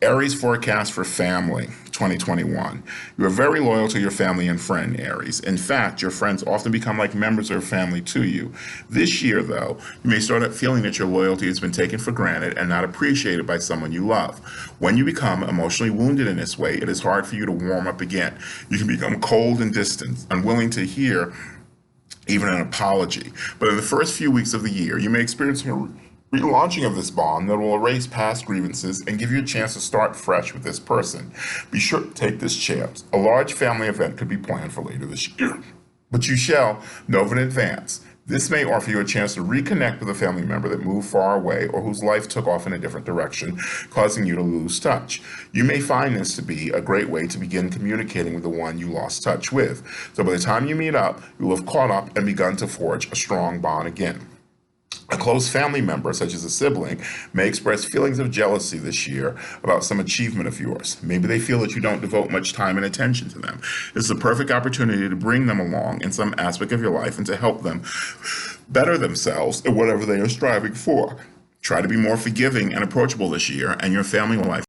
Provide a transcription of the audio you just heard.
Aries forecast for family 2021. You are very loyal to your family and friend, Aries. In fact, your friends often become like members of family to you. This year, though, you may start feeling that your loyalty has been taken for granted and not appreciated by someone you love. When you become emotionally wounded in this way, it is hard for you to warm up again. You can become cold and distant, unwilling to hear even an apology. But in the first few weeks of the year, you may experience a relaunching of this bond that will erase past grievances and give you a chance to start fresh with this person. Be sure to take this chance. A large family event could be planned for later this year, but you shall know in advance. This may offer you a chance to reconnect with a family member that moved far away or whose life took off in a different direction, causing you to lose touch. You may find this to be a great way to begin communicating with the one you lost touch with. So by the time you meet up, you will have caught up and begun to forge a strong bond again. A close family member, such as a sibling, may express feelings of jealousy this year about some achievement of yours. Maybe they feel that you don't devote much time and attention to them. This is a perfect opportunity to bring them along in some aspect of your life and to help them better themselves in whatever they are striving for. Try to be more forgiving and approachable this year, and your family life